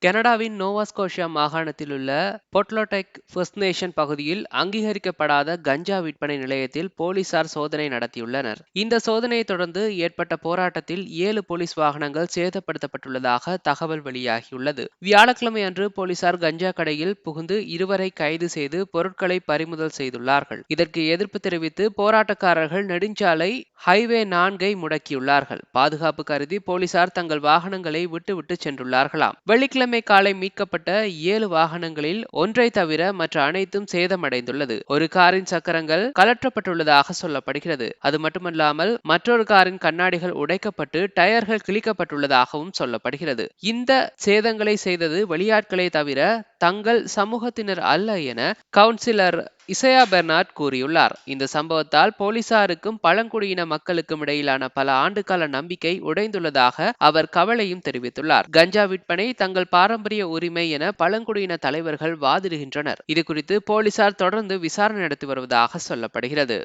கனடாவின் நோவா ஸ்கோஷியா மாகாணத்தில் உள்ள பொட்லோடெக் ஃபர்ஸ்ட் நேஷன் பகுதியில் அங்கீகரிக்கப்படாத கஞ்சா விற்பனை நிலையத்தில் போலீசார் சோதனை நடத்தியுள்ளனர். இந்த சோதனையை தொடர்ந்து ஏற்பட்ட போராட்டத்தில் 7 போலீஸ் வாகனங்கள் சேதப்படுத்தப்பட்டுள்ளதாக தகவல் வெளியாகியுள்ளது. வியாழக்கிழமை அன்று போலீசார் கஞ்சா கடையில் புகுந்து 2 கைது செய்து பொருட்களை பறிமுதல் செய்துள்ளார்கள். இதற்கு எதிர்ப்பு தெரிவித்து போராட்டக்காரர்கள் நெடுஞ்சாலை ஹைவே 4 முடக்கியுள்ளார்கள். பாதுகாப்பு கருதி போலீசார் தங்கள் வாகனங்களை விட்டுவிட்டு சென்றுள்ளார்களாம். வெள்ளிக்கிழமை காலை மீட்கப்பட்ட 7 வாகனங்களில் ஒன்றை தவிர மற்ற அனைத்தும் சேதமடைந்துள்ளது. ஒரு காரின் சக்கரங்கள் கலற்றப்பட்டுள்ளதாக சொல்லப்படுகிறது. அது மட்டுமல்லாமல் மற்றொரு காரின் கண்ணாடிகள் உடைக்கப்பட்டு டயர்கள் கிழிக்கப்பட்டுள்ளதாகவும் சொல்லப்படுகிறது. இந்த சேதங்களை செய்தது வெளியாட்களை தவிர தங்கள் சமூகத்தினர் அல்ல என கவுன்சிலர் இசையா பெர்னார்ட் கூறியுள்ளார். இந்த சம்பவத்தால் போலீசாருக்கும் பழங்குடியின மக்களுக்கும் இடையிலான பல ஆண்டுகால நம்பிக்கை உடைந்துள்ளதாக அவர் கவலையும் தெரிவித்துள்ளார். கஞ்சா விற்பனை தங்கள் பாரம்பரிய உரிமை என பழங்குடியின தலைவர்கள் வாதிடுகின்றனர். இதுகுறித்து போலீசார் தொடர்ந்து விசாரணை நடத்தி வருவதாக சொல்லப்படுகிறது.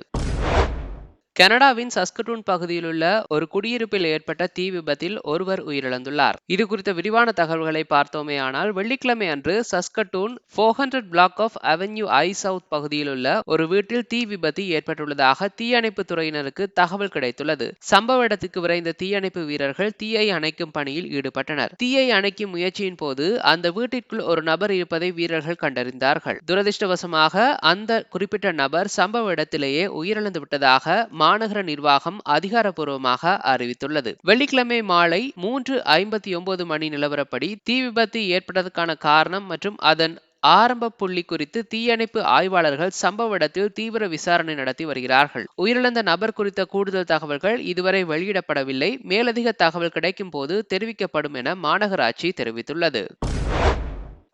கனடாவின் சஸ்கட்டூன் பகுதியில் உள்ள ஒரு குடியிருப்பில் ஏற்பட்ட தீ விபத்தில் ஒருவர் உயிரிழந்துள்ளார். இது குறித்த விரிவான தகவல்களை பார்த்தோமே ஆனால் வெள்ளிக்கிழமை அன்று Saskatoon 400 block of avenue I south பகுதியில் உள்ள ஒரு வீட்டில் தீ விபத்து ஏற்பட்டுள்ளதாக தீயணைப்பு துறையினருக்கு தகவல் கிடைத்துள்ளது. சம்பவ இடத்துக்கு விரைந்த தீயணைப்பு வீரர்கள் தீயை அணைக்கும் பணியில் ஈடுபட்டனர். தீயை அணைக்கும் முயற்சியின் போது அந்த வீட்டிற்குள் ஒரு நபர் இருப்பதை வீரர்கள் கண்டறிந்தார்கள். துரதிருஷ்டவசமாக அந்த குறிப்பிட்ட நபர் சம்பவ இடத்திலேயே உயிரிழந்து விட்டதாக மாநகர நிர்வாகம் அதிகாரப்பூர்வமாக அறிவித்துள்ளது. வெள்ளிக்கிழமை மாலை 3:59 மணி நிலவரப்படி தீ விபத்து ஏற்பட்டதற்கான காரணம் மற்றும் அதன் ஆரம்ப புள்ளி குறித்து தீயணைப்பு ஆய்வாளர்கள் சம்பவ இடத்தில் தீவிர விசாரணை நடத்தி வருகிறார்கள். உயிரிழந்த நபர் குறித்த கூடுதல் தகவல்கள் இதுவரை வெளியிடப்படவில்லை. மேலதிக தகவல் கிடைக்கும் போது தெரிவிக்கப்படும் என மாநகராட்சி தெரிவித்துள்ளது.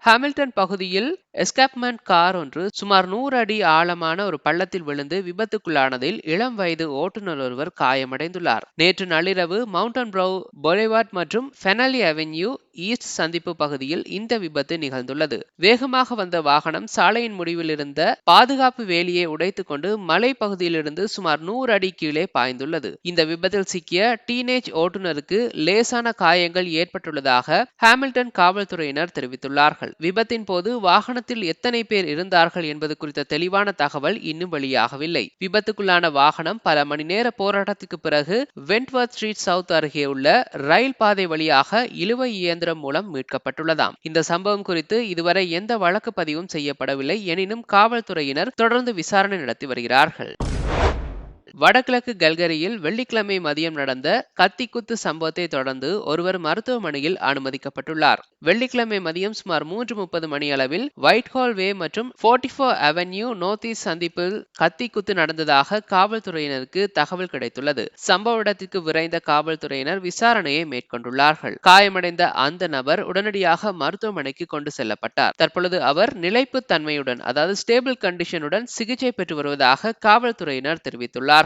ஹாமில்டன் பகுதியில் எஸ்கேப்மெண்ட் கார் ஒன்று சுமார் 100 அடி ஆழமான ஒரு பள்ளத்தில் விழுந்து விபத்துக்குள்ளானதில் இளம் வயது ஓட்டுநர் ஒருவர் காயமடைந்துள்ளார். நேற்று நள்ளிரவு மவுண்டன் ப்ரௌ பொலிவார்ட் மற்றும் ஃபெனலி அவென்யூ ஈஸ்ட் சந்திப்பு பகுதியில் இந்த விபத்து நிகழ்ந்துள்ளது. வேகமாக வந்த வாகனம் சாலையின் முடிவில் இருந்த பாதுகாப்பு வேலியை உடைத்துக் கொண்டு மலை பகுதியிலிருந்து சுமார் 100 அடி கீழே பாய்ந்துள்ளது. இந்த விபத்தில் சிக்கிய டீனேஜ் ஓட்டுநருக்கு லேசான காயங்கள் ஏற்பட்டுள்ளதாக ஹாமில்டன் காவல்துறையினர் தெரிவித்துள்ளார்கள். விபத்தின் போது வாகனத்தில் எத்தனை பேர் இருந்தார்கள் என்பது குறித்த தெளிவான தகவல் இன்னும் வெளியாகவில்லை. விபத்துக்குள்ளான வாகனம் பல மணி நேர போராட்டத்துக்கு பிறகு வென்ட்வர்த் ஸ்ட்ரீட் சவுத் அருகே உள்ள ரயில் பாதை வழியாக இழுவை இயந்திரம் மூலம் மீட்கப்பட்டுள்ளதாம். இந்த சம்பவம் குறித்து இதுவரை எந்த வழக்கு பதிவும் செய்யப்படவில்லை. எனினும் காவல்துறையினர் தொடர்ந்து விசாரணை நடத்தி வருகிறார்கள். வடகிழக்கு கல்கரியில் வெள்ளிக்கிழமை மதியம் நடந்த கத்திக்குத்து சம்பவத்தை தொடர்ந்து ஒருவர் மருத்துவமனையில் அனுமதிக்கப்பட்டுள்ளார். வெள்ளிக்கிழமை மதியம் சுமார் 3:30 மணி அளவில் ஒயிட் ஹால் வே மற்றும் 44 அவென்யூ நார்த் ஈஸ்ட் சந்திப்பில் கத்திக்குத்து நடந்ததாக காவல்துறையினருக்கு தகவல் கிடைத்துள்ளது. சம்பவ இடத்திற்கு விரைந்த காவல்துறையினர் விசாரணையை மேற்கொண்டுள்ளார்கள். காயமடைந்த அந்த நபர் உடனடியாக மருத்துவமனைக்கு கொண்டு செல்லப்பட்டார். தற்பொழுது அவர் நிலைப்பு தன்மையுடன் அதாவது ஸ்டேபிள் கண்டிஷனுடன் சிகிச்சை பெற்று வருவதாக காவல்துறையினர் தெரிவித்துள்ளார்.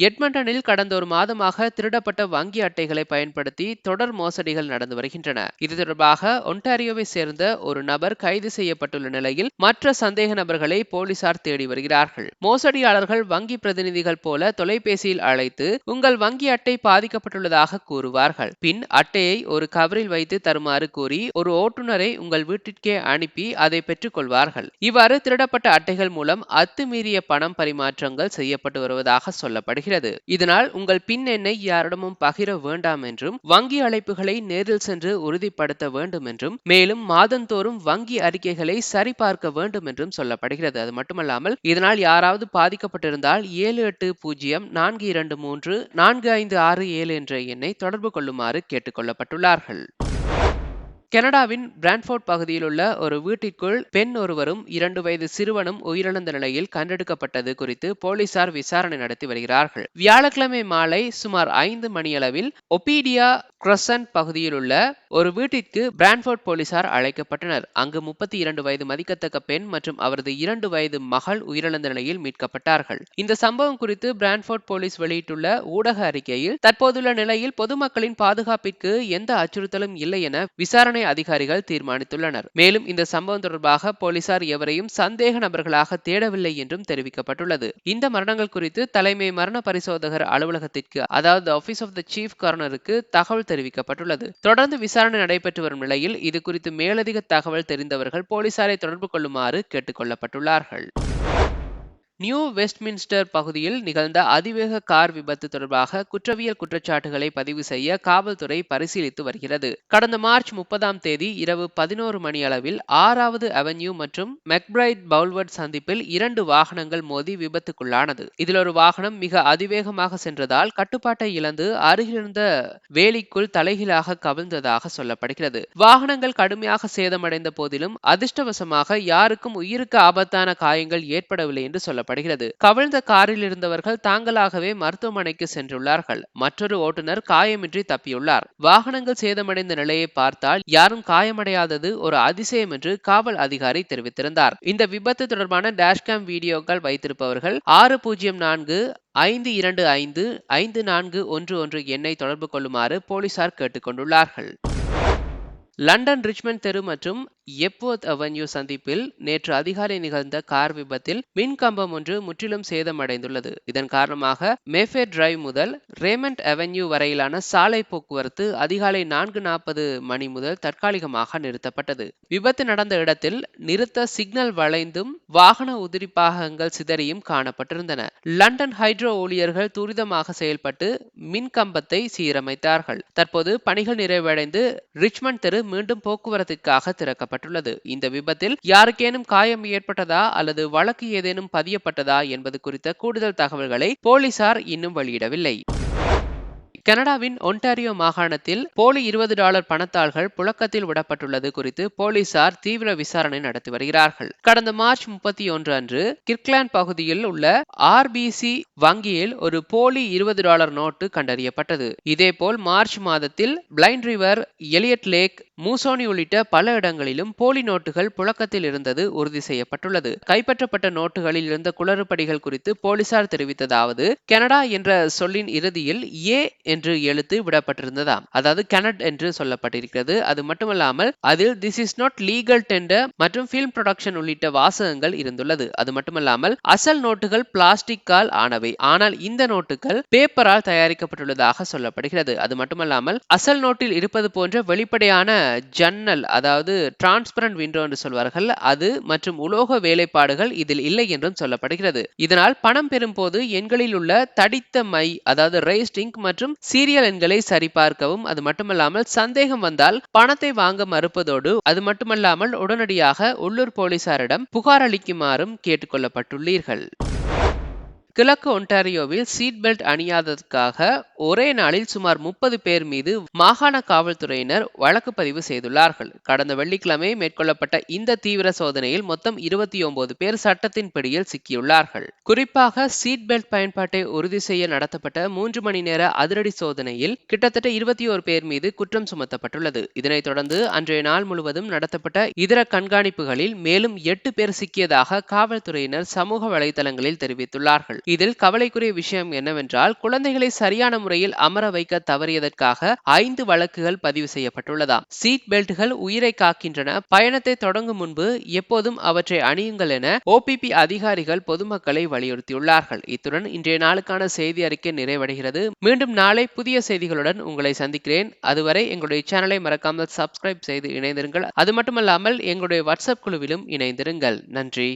எட்மண்டனில் கடந்த ஒரு மாதமாக திருடப்பட்ட வங்கி அட்டைகளை பயன்படுத்தி தொடர் மோசடிகள் நடந்து வருகின்றன. இது தொடர்பாக ஒன்டாரியோவை சேர்ந்த ஒரு நபர் கைது செய்யப்பட்டுள்ள நிலையில் மற்ற சந்தேக நபர்களை போலீசார் தேடி வருகிறார்கள். மோசடியாளர்கள் வங்கி பிரதிநிதிகள் போல தொலைபேசியில் அழைத்து உங்கள் வங்கி அட்டை பாதிக்கப்பட்டுள்ளதாக கூறுவார்கள். பின் அட்டையை ஒரு கவரில் வைத்து தருமாறு கூறி ஒரு ஓட்டுநரை உங்கள் வீட்டிற்கே அனுப்பி அதை பெற்றுக் கொள்வார்கள். இவ்வாறு திருடப்பட்ட அட்டைகள் மூலம் அத்துமீறிய பணம் பரிமாற்றங்கள் செய்யப்பட்டு வருவதாக சொல்லப்படுகிறது. இதனால் உங்கள் பின் எண்ணை யாரிடமும் பகிர வேண்டாம் என்றும் வங்கி அழைப்புகளை நேரில் சென்று உறுதிப்படுத்த வேண்டும் என்றும் மேலும் மாதந்தோறும் வங்கி அறிக்கைகளை சரிபார்க்க வேண்டும் என்றும் சொல்லப்படுகிறது. அது மட்டுமல்லாமல் இதனால் யாராவது பாதிக்கப்பட்டிருந்தால் 7804234567 என்ற எண்ணை தொடர்பு கொள்ளுமாறு கேட்டுக் கொள்ளப்பட்டுள்ளார்கள். கனடாவின் பிரான்ஃபோர்ட் பகுதியில் உள்ள ஒரு வீட்டிற்குள் பெண் ஒருவரும் 2 வயது சிறுவனும் உயிரிழந்த நிலையில் கண்டெடுக்கப்பட்டது குறித்து போலீசார் விசாரணை நடத்தி வருகிறார்கள். வியாழக்கிழமை மாலை சுமார் 5 மணியளவில் ஒபீடியா கிரசன்ட் பகுதியில் உள்ள ஒரு வீட்டிற்கு பிரான்ஃபோர்ட் போலீசார் அழைக்கப்பட்டனர். அங்கு 32 வயது மதிக்கத்தக்க பெண் மற்றும் அவரது 2 வயது மகள் உயிரிழந்த நிலையில் மீட்கப்பட்டார்கள். இந்த சம்பவம் குறித்து பிரான்ஃபோர்ட் போலீஸ் வெளியிட்டுள்ள ஊடக அறிக்கையில் தற்போதுள்ள நிலையில் பொதுமக்களின் பாதுகாப்பிற்கு எந்த அச்சுறுத்தலும் இல்லை என விசாரணை விசாரணை அதிகாரிகள் தீர்மானித்துள்ளனர். மேலும் இந்த சம்பவம் தொடர்பாக போலீசார் எவரையும் சந்தேக நபர்களாக தேடவில்லை என்றும் தெரிவிக்கப்பட்டுள்ளது. இந்த மரணங்கள் குறித்து தலைமை மரண பரிசோதகர் அலுவலகத்திற்கு, அதாவது ஆபீஸ் ஆஃப் த சீஃப் காரோனருக்கு தகவல் தெரிவிக்கப்பட்டுள்ளது. தொடர்ந்து விசாரணை நடைபெற்று வரும் நிலையில் இது குறித்து மேலதிக தகவல் தெரிந்தவர்கள் போலீசாரை தொடர்பு கொள்ளுமாறு கேட்டுக் கொள்ளப்பட்டுள்ளார்கள். நியூ வெஸ்ட்மின்ஸ்டர் பகுதியில் நிகழ்ந்த அதிவேக கார் விபத்து தொடர்பாக குற்றவியல் குற்றச்சாட்டுகளை பதிவு செய்ய காவல்துறை பரிசீலித்து வருகிறது. கடந்த மார்ச் 30ஆம் தேதி இரவு 11 மணி அளவில் 6வது அவென்யூ மற்றும் மெக்பிரைட் பவுல்வர்ட் சந்திப்பில் 2 வாகனங்கள் மோதி விபத்துக்குள்ளானது. இதில் ஒரு வாகனம் மிக அதிவேகமாக சென்றதால் கட்டுப்பாட்டை இழந்து அருகிலிருந்த வேலிக்குள் தலைகீழாக கவிழ்ந்ததாக சொல்லப்படுகிறது. வாகனங்கள் கடுமையாக சேதமடைந்த போதிலும் அதிர்ஷ்டவசமாக யாருக்கும் உயிருக்கு ஆபத்தான காயங்கள் ஏற்படவில்லை என்று சொல்லப்படுகிறது. கவிழ்ந்த காரில் இருந்தவர்கள் தாங்களாகவே மருத்துவமனைக்கு சென்றுள்ளார்கள். மற்றொரு ஓட்டுநர் காயமின்றி தப்பியுள்ளார். வாகனங்கள் சேதமடைந்த நிலையை பார்த்தால் யாரும் காயமடையாதது ஒரு அதிசயம் என்று காவல் அதிகாரி தெரிவித்திருந்தார். இந்த விபத்து தொடர்பான டேஷ்கேம் வீடியோக்கள் வைத்திருப்பவர்கள் 6045255411 எண்ணை தொடர்பு கொள்ளுமாறு போலீசார் கேட்டுக் கொண்டுள்ளார்கள். லண்டன் ரிச்மண்ட் தெரு மற்றும் எப்வொர்த் அவென்யூ சந்திப்பில் நேற்று அதிகாலை நிகழ்ந்த கார் விபத்தில் மின்கம்பம் ஒன்று முற்றிலும் சேதமடைந்துள்ளது. இதன் காரணமாக மேஃபேர் டிரைவ் முதல் ரேமண்ட் அவென்யூ வரையிலான சாலை போக்குவரத்து அதிகாலை 4:40 மணி முதல் தற்காலிகமாக நிறுத்தப்பட்டது. விபத்து நடந்த இடத்தில் நிறுத்த சிக்னல் வளைந்தும் வாகன உதிரி பாகங்கள் சிதறியும் காணப்பட்டிருந்தன. லண்டன் ஹைட்ரோ ஊழியர்கள் துரிதமாக செயல்பட்டு மின்கம்பத்தை சீரமைத்தார்கள். தற்போது பணிகள் நிறைவடைந்து ரிச்மண்ட் தெரு மீண்டும் போக்குவரத்திற்காக திறக்கப்பட்டுள்ளது. இந்த விபத்தில் யாருக்கேனும் காயம் ஏற்பட்டதா அல்லது வழக்கு ஏதேனும் பதியப்பட்டதா என்பது குறித்த கூடுதல் தகவல்களை போலீசார் இன்னும் வெளியிடவில்லை. கனடாவின் ஒன்டாரியோ மாகாணத்தில் போலி $20 பணத்தாள்கள் புழக்கத்தில் விடப்பட்டுள்ளது குறித்து போலீசார் தீவிர விசாரணை நடத்தி வருகிறார்கள். கடந்த மார்ச் 31 அன்று கிர்க்லாந்து பகுதியில் உள்ள RBC வங்கியில் ஒரு போலி $20 நோட்டு கண்டறியப்பட்டது. இதேபோல் மார்ச் மாதத்தில் பிளைண்ட் ரிவர், எலியட் லேக், மூசோனி உள்ளிட்ட பல இடங்களிலும் போலி நோட்டுகள் புழக்கத்தில் இருந்தது உறுதி செய்யப்பட்டுள்ளது. கைப்பற்றப்பட்ட நோட்டுகளில் இருந்த குளறுபடிகள் குறித்து போலீசார் தெரிவித்ததாவது, கனடா என்ற சொல்லின் இறுதியில் ஏ என்று எழுத்து விடப்பட்டிருந்ததாம். அதாவது கனட் என்று சொல்லப்பட்டிருக்கிறது. அது மட்டுமல்லாமல் அதில் this is not legal tender மற்றும் ஃபில்ம் ப்ரொடக்ஷன் உள்ளிட்ட வாசகங்கள் இருந்துள்ளது. அது மட்டுமல்லாமல் அசல் நோட்டுகள் பிளாஸ்டிக்கால் ஆனவை, ஆனால் இந்த நோட்டுகள் பேப்பரால் தயாரிக்கப்பட்டுள்ளதாக சொல்லப்படுகிறது. அது மட்டுமல்லாமல் அசல் நோட்டில் இருப்பது போன்ற வெளிப்படையான ஜன்னல், அதாவது டிரான்ஸ்பரண்ட் விண்டோ என்று சொல்வார்கள், அது மற்றும் உலோக வேலைப்பாடுகள் இதில் இல்லை என்றும் சொல்லப்படுகிறது. இதனால் பணம் பெறும் போது எண்களில் உள்ள தடித்த மை, அதாவது ரேஸ்ட் இங்க் மற்றும் சீரியல் எண்களை சரிபார்க்கவும், அது மட்டுமல்லாமல் சந்தேகம் வந்தால் பணத்தை வாங்க மறுப்பதோடு அது மட்டுமல்லாமல் உடனடியாக உள்ளூர் போலீசாரிடம் புகார் அளிக்குமாறும் கேட்டுக்கொள்ளப்பட்டுள்ளீர்கள். கிழக்கு ஒன்டாரியோவில் சீட் பெல்ட் அணியாததற்காக ஒரே நாளில் சுமார் 30 பேர் மீது மாகாண காவல்துறையினர் வழக்கு பதிவு செய்துள்ளார்கள். கடந்த வெள்ளிக்கிழமை மேற்கொள்ளப்பட்ட இந்த தீவிர சோதனையில் மொத்தம் 29 பேர் சட்டத்தின் பிடியில் சிக்கியுள்ளார்கள். குறிப்பாக சீட் பெல்ட் பயன்பாட்டை உறுதி செய்ய நடத்தப்பட்ட 3 மணி நேர அதிரடி சோதனையில் கிட்டத்தட்ட 21 பேர் மீது குற்றம் சுமத்தப்பட்டுள்ளது. இதனைத் தொடர்ந்து அன்றைய நாள் முழுவதும் நடத்தப்பட்ட இதர கண்காணிப்புகளில் மேலும் 8 பேர் சிக்கியதாக காவல்துறையினர் சமூக வலைதளங்களில் தெரிவித்துள்ளார்கள். இதில் கவலைக்குரிய விஷயம் என்னவென்றால், குழந்தைகளை சரியான முறையில் அமர வைக்க தவறியதற்காக 5 வழக்குகள் பதிவு செய்யப்பட்டுள்ளதாம். சீட் பெல்ட்டுகள் உயிரை காக்கின்றன, பயணத்தை தொடங்கும் முன்பு எப்போதும் அவற்றை அணியுங்கள் என OPP அதிகாரிகள் பொதுமக்களை வலியுறுத்தியுள்ளார்கள். இத்துடன் இன்றைய நாளுக்கான செய்தி அறிக்கை நிறைவடைகிறது. மீண்டும் நாளை புதிய செய்திகளுடன் உங்களை சந்திக்கிறேன். அதுவரை எங்களுடைய சேனலை மறக்காமல் சப்ஸ்கிரைப் செய்து இணைந்திருங்கள். அது மட்டுமல்லாமல் எங்களுடைய வாட்ஸ்அப் குழுவிலும் இணைந்திருங்கள். நன்றி.